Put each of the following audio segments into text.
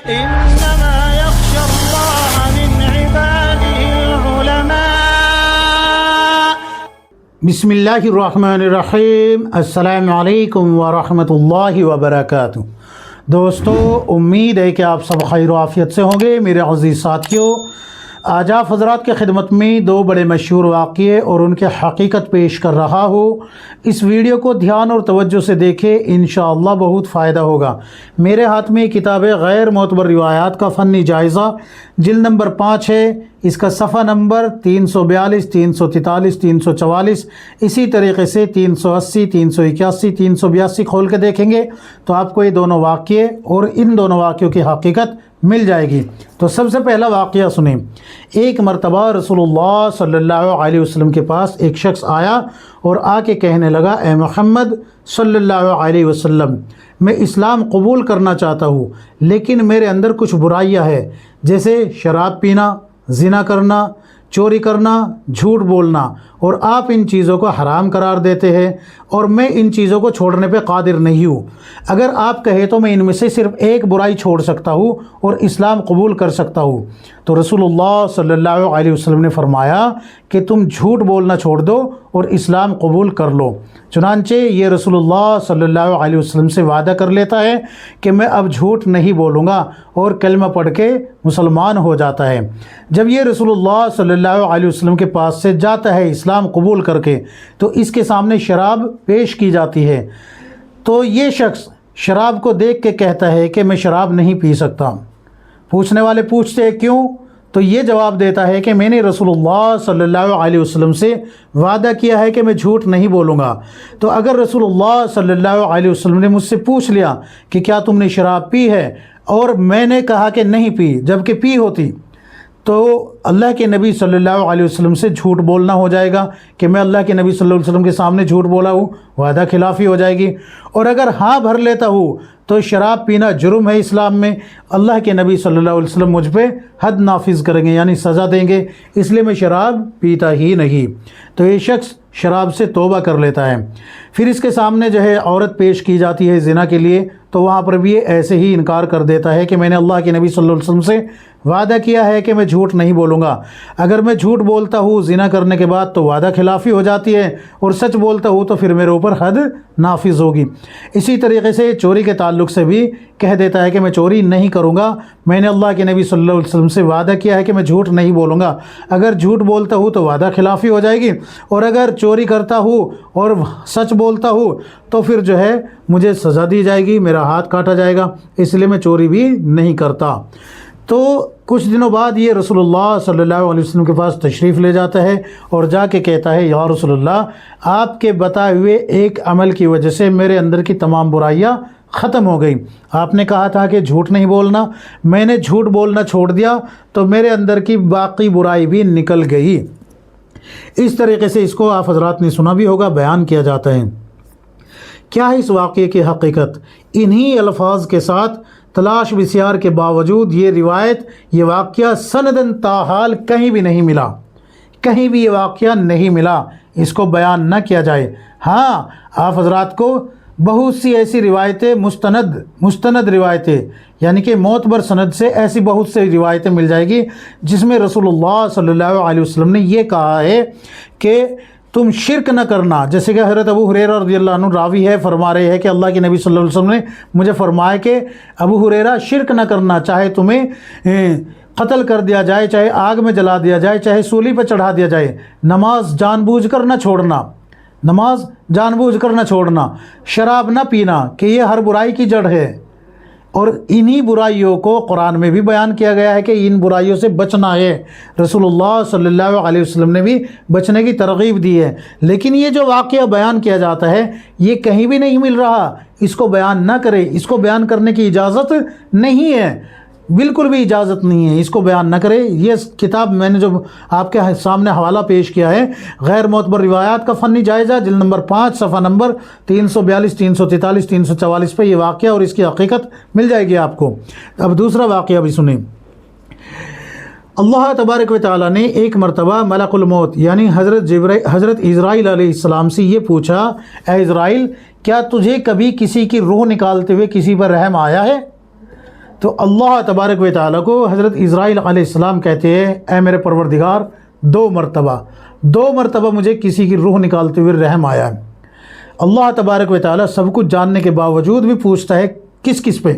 إنما يخشى الله من عباده العلماء. بسم اللہ الرحمن الرحیم. السلام علیکم ورحمۃ اللہ وبرکاتہ. دوستو، امید ہے کہ آپ سب خیر و عافیت سے ہوں گے. میرے عزیز ساتھیوں، آج آپ حضرات کی خدمت میں دو بڑے مشہور واقعے اور ان کے حقیقت پیش کر رہا ہوں. اس ویڈیو کو دھیان اور توجہ سے دیکھیں، انشاءاللہ بہت فائدہ ہوگا. میرے ہاتھ میں کتاب غیر معتبر روایات کا فنی جائزہ جلد نمبر 5 ہے. اس کا صفحہ نمبر 342، 343، 344، اسی طریقے سے 380، 381، 382 کھول کے دیکھیں گے تو آپ کو یہ دونوں واقعے اور ان دونوں واقعوں کی حقیقت مل جائے گی. تو سب سے پہلا واقعہ سنیں. ایک مرتبہ رسول اللہ صلی اللہ علیہ وسلم کے پاس ایک شخص آیا اور آ کے کہنے لگا، اے محمد صلی اللہ علیہ وسلم، میں اسلام قبول کرنا چاہتا ہوں، لیکن میرے اندر کچھ برائیاں ہیں، جیسے شراب پینا، زنا کرنا، چوری کرنا، جھوٹ بولنا، اور آپ ان چیزوں کو حرام قرار دیتے ہیں اور میں ان چیزوں کو چھوڑنے پہ قادر نہیں ہوں. اگر آپ کہیں تو میں ان میں سے صرف ایک برائی چھوڑ سکتا ہوں اور اسلام قبول کر سکتا ہوں. تو رسول اللہ صلی اللہ علیہ وسلم نے فرمایا کہ تم جھوٹ بولنا چھوڑ دو اور اسلام قبول کر لو. چنانچہ یہ رسول اللہ صلی اللہ علیہ وسلم سے وعدہ کر لیتا ہے کہ میں اب جھوٹ نہیں بولوں گا اور کلمہ پڑھ کے مسلمان ہو جاتا ہے. جب یہ رسول اللہ صلی اللہ علیہ وسلم کے پاس سے جاتا ہے اسلام قبول کر کے، تو اس کے سامنے شراب پیش کی جاتی ہے. تو یہ شخص شراب کو دیکھ کے کہتا ہے کہ میں شراب نہیں پی سکتا. پوچھنے والے پوچھتے ہیں کیوں؟ تو یہ جواب دیتا ہے کہ میں نے رسول اللہ صلی اللہ علیہ وسلم سے وعدہ کیا ہے کہ میں جھوٹ نہیں بولوں گا. تو اگر رسول اللہ صلی اللہ علیہ وسلم نے مجھ سے پوچھ لیا کہ کیا تم نے شراب پی ہے، اور میں نے کہا کہ نہیں پی جبکہ پی ہوتی، تو اللہ کے نبی صلی اللہ علیہ وسلم سے جھوٹ بولنا ہو جائے گا کہ میں اللہ کے نبی صلی اللہ علیہ وسلم کے سامنے جھوٹ بولا ہوں، وعدہ خلافی ہو جائے گی. اور اگر ہاں بھر لیتا ہوں تو شراب پینا جرم ہے اسلام میں، اللہ کے نبی صلی اللہ علیہ وسلم مجھ پہ حد نافذ کریں گے، یعنی سزا دیں گے، اس لیے میں شراب پیتا ہی نہیں. تو یہ شخص شراب سے توبہ کر لیتا ہے. پھر اس کے سامنے جو ہے عورت پیش کی جاتی ہے زنا کے لیے، تو وہاں پر بھی یہ ایسے ہی انکار کر دیتا ہے کہ میں نے اللہ کے نبی صلی اللہ علیہ وسلم سے وعدہ کیا ہے کہ میں جھوٹ نہیں بولوں گا. اگر میں جھوٹ بولتا ہوں زنا کرنے کے بعد تو وعدہ خلافی ہو جاتی ہے، اور سچ بولتا ہوں تو پھر میرے اوپر حد نافذ ہوگی. اسی طریقے سے چوری کے تعلق سے بھی کہہ دیتا ہے کہ میں چوری نہیں کروں گا، میں نے اللہ کے نبی صلی اللہ علیہ وسلم سے وعدہ کیا ہے کہ میں جھوٹ نہیں بولوں گا. اگر جھوٹ بولتا ہوں تو وعدہ خلافی ہو جائے گی، اور اگر چوری کرتا ہوں اور سچ بولتا ہوں تو پھر جو ہے مجھے سزا دی جائے گی، میرا ہاتھ کاٹا جائے گا، اس لیے میں چوری بھی نہیں کرتا. تو کچھ دنوں بعد یہ رسول اللہ صلی اللہ علیہ وسلم کے پاس تشریف لے جاتا ہے اور جا کے کہتا ہے، یا رسول اللہ، آپ کے بتائے ہوئے ایک عمل کی وجہ سے میرے اندر کی تمام برائیاں ختم ہو گئی. آپ نے کہا تھا کہ جھوٹ نہیں بولنا، میں نے جھوٹ بولنا چھوڑ دیا تو میرے اندر کی باقی برائی بھی نکل گئی. اس طریقے سے اس کو آپ حضرات نے سنا بھی ہوگا، بیان کیا جاتا ہے. کیا ہے اس واقعے کی حقیقت؟ انہی الفاظ کے ساتھ تلاش بسیار کے باوجود یہ روایت، یہ واقعہ سندن تاحال کہیں بھی نہیں ملا، کہیں بھی یہ واقعہ نہیں ملا، اس کو بیان نہ کیا جائے. ہاں، آپ حضرات کو بہت سی ایسی روایتیں مستند روایتیں، یعنی کہ معتبر سند سے ایسی بہت سی روایتیں مل جائے گی جس میں رسول اللہ صلی اللہ علیہ وسلم نے یہ کہا ہے کہ تم شرک نہ کرنا. جیسے کہ حضرت ابو ہریرہ رضی اللہ عنہ راوی ہے، فرما رہے ہیں کہ اللہ کے نبی صلی اللہ علیہ وسلم نے مجھے فرمایا کہ ابو ہریرہ شرک نہ کرنا، چاہے تمہیں قتل کر دیا جائے، چاہے آگ میں جلا دیا جائے، چاہے سولی پہ چڑھا دیا جائے، نماز جان بوجھ کر نہ چھوڑنا، نماز جان بوجھ کر نہ چھوڑنا، شراب نہ پینا، کہ یہ ہر برائی کی جڑ ہے. اور انہی برائیوں کو قرآن میں بھی بیان کیا گیا ہے کہ ان برائیوں سے بچنا ہے. رسول اللہ صلی اللہ علیہ وسلم نے بھی بچنے کی ترغیب دی ہے. لیکن یہ جو واقعہ بیان کیا جاتا ہے یہ کہیں بھی نہیں مل رہا. اس کو بیان نہ کرے، اس کو بیان کرنے کی اجازت نہیں ہے، بالکل بھی اجازت نہیں ہے، اس کو بیان نہ کرے. یہ کتاب میں نے جو آپ کے سامنے حوالہ پیش کیا ہے، غیر معتبر روایات کا فنی جائزہ جلد نمبر 5 صفحہ نمبر 342، 343، 344 پہ یہ واقعہ اور اس کی حقیقت مل جائے گی آپ کو. اب دوسرا واقعہ بھی سنیں. اللہ تبارک و تعالیٰ نے ایک مرتبہ ملک الموت یعنی حضرت اسرائیل علیہ السلام سے یہ پوچھا، اے اسرائیل، کیا تجھے کبھی کسی کی روح نکالتے ہوئے کسی پر رحم آیا ہے؟ تو اللہ تبارک و تعالیٰ کو حضرت اسرائیل علیہ السلام کہتے ہیں اے میرے پروردگار 2 مرتبہ مجھے کسی کی روح نکالتے ہوئے رحم آیا ہے۔ اللہ تبارک و تعالیٰ سب کچھ جاننے کے باوجود بھی پوچھتا ہے کس کس پہ؟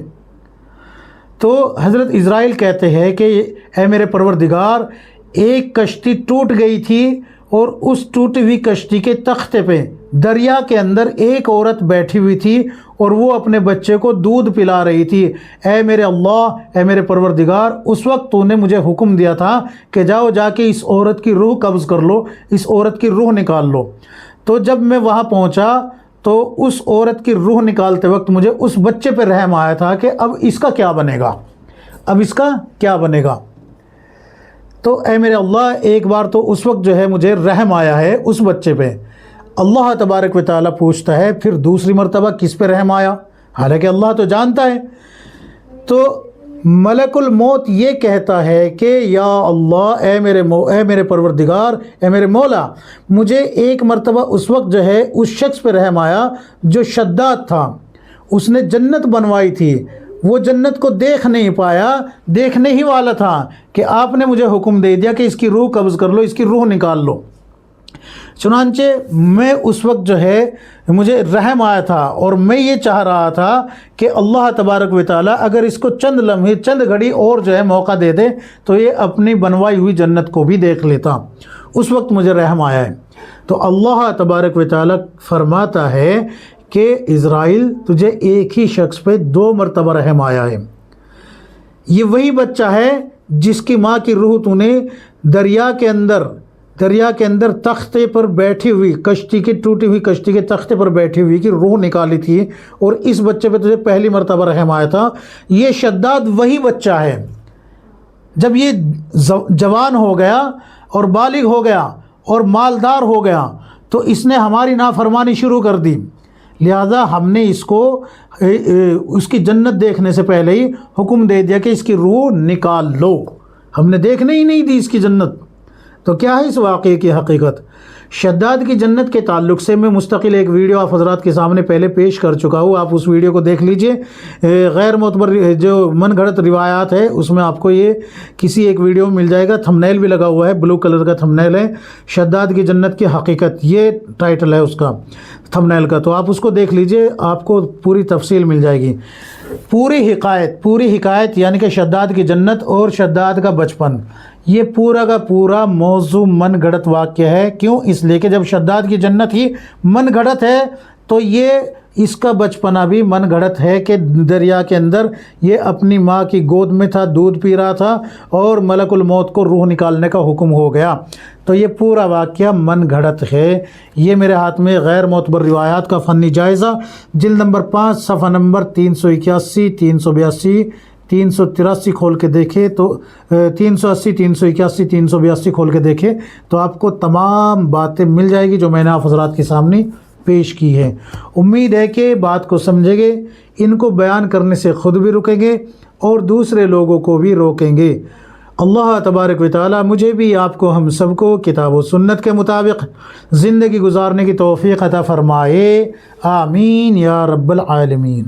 تو حضرت اسرائیل کہتے ہیں کہ اے میرے پروردگار ایک کشتی ٹوٹ گئی تھی اور اس ٹوٹی ہوئی کشتی کے تختے پہ دریا کے اندر ایک عورت بیٹھی ہوئی تھی اور وہ اپنے بچے کو دودھ پلا رہی تھی۔ اے میرے اللہ، اے میرے پروردگار، اس وقت تو نے مجھے حکم دیا تھا کہ جاؤ جا کے اس عورت کی روح قبض کر لو، اس عورت کی روح نکال لو۔ تو جب میں وہاں پہنچا تو اس عورت کی روح نکالتے وقت مجھے اس بچے پہ رحم آیا تھا کہ اب اس کا کیا بنے گا، تو اے میرے اللہ ایک بار تو اس وقت جو ہے مجھے رحم آیا ہے اس بچے پہ۔ اللہ تبارک و تعالیٰ پوچھتا ہے پھر دوسری مرتبہ کس پہ رحم آیا؟ حالانکہ اللہ تو جانتا ہے۔ تو ملک الموت یہ کہتا ہے کہ یا اللہ، اے میرے پروردگار، اے میرے مولا، مجھے ایک مرتبہ اس وقت جو ہے اس شخص پہ رحم آیا جو شداد تھا، اس نے جنت بنوائی تھی، وہ جنت کو دیکھ نہیں پایا، دیکھنے ہی والا تھا کہ آپ نے مجھے حکم دے دیا کہ اس کی روح قبض کر لو، اس کی روح نکال لو۔ چنانچہ میں اس وقت جو ہے مجھے رحم آیا تھا اور میں یہ چاہ رہا تھا کہ اللہ تبارک و تعالیٰ اگر اس کو چند لمحے، چند گھڑی اور جو ہے موقع دے دے تو یہ اپنی بنوائی ہوئی جنت کو بھی دیکھ لیتا۔ اس وقت مجھے رحم آیا ہے۔ تو اللہ تبارک و تعالیٰ فرماتا ہے کہ اسرائیل تجھے ایک ہی شخص پہ 2 مرتبہ رحم آیا ہے۔ یہ وہی بچہ ہے جس کی ماں کی روح تو نے دریا کے اندر تختے پر بیٹھی ہوئی، ٹوٹی ہوئی کشتی کے تختے پر بیٹھی ہوئی کی روح نکالی تھی، اور اس بچے پہ تجھے پہلی مرتبہ رحم آیا تھا۔ یہ شداد وہی بچہ ہے۔ جب یہ جوان ہو گیا اور بالغ ہو گیا اور مالدار ہو گیا تو اس نے ہماری نافرمانی شروع کر دی، لہذا ہم نے اس کو اس کی جنت دیکھنے سے پہلے ہی حکم دے دیا کہ اس کی روح نکال لو۔ ہم نے دیکھنے ہی نہیں دی اس کی جنت۔ تو کیا ہے اس واقعے کی حقیقت؟ شداد کی جنت کے تعلق سے میں مستقل ایک ویڈیو آپ حضرات کے سامنے پہلے پیش کر چکا ہوں، آپ اس ویڈیو کو دیکھ لیجئے۔ غیر معتبر جو من گھڑت روایات ہے اس میں آپ کو یہ کسی ایک ویڈیو مل جائے گا، تھمبنیل بھی لگا ہوا ہے، بلو کلر کا تھمبنیل ہے، شداد کی جنت کی حقیقت، یہ ٹائٹل ہے اس کا تھمبنیل کا۔ تو آپ اس کو دیکھ لیجئے، آپ کو پوری تفصیل مل جائے گی، پوری حکایت یعنی کہ شداد کی جنت اور شداد کا بچپن، یہ پورا کا پورا موضوع من گھڑت واقعہ ہے۔ کیوں؟ اس لیے کہ جب شداد کی جنت ہی من گھڑت ہے تو یہ اس کا بچپنا بھی من گھڑت ہے کہ دریا کے اندر یہ اپنی ماں کی گود میں تھا، دودھ پی رہا تھا اور ملک الموت کو روح نکالنے کا حکم ہو گیا۔ تو یہ پورا واقعہ من گھڑت ہے۔ یہ میرے ہاتھ میں غیر معتبر روایات کا فنی جائزہ، جلد نمبر 5 صفحہ نمبر 381، 382، 383 کھول کے دیکھے تو 380، 381، 382 کھول کے دیکھے تو آپ کو تمام باتیں مل جائے گی جو میں نے آپ حضرات کے سامنے پیش کی ہے۔ امید ہے کہ بات کو سمجھیں گے، ان کو بیان کرنے سے خود بھی رکیں گے اور دوسرے لوگوں کو بھی روکیں گے۔ اللہ تبارک و تعالیٰ مجھے بھی، آپ کو، ہم سب کو کتاب و سنت کے مطابق زندگی گزارنے کی توفیق عطا فرمائے۔ آمین یا رب العالمین۔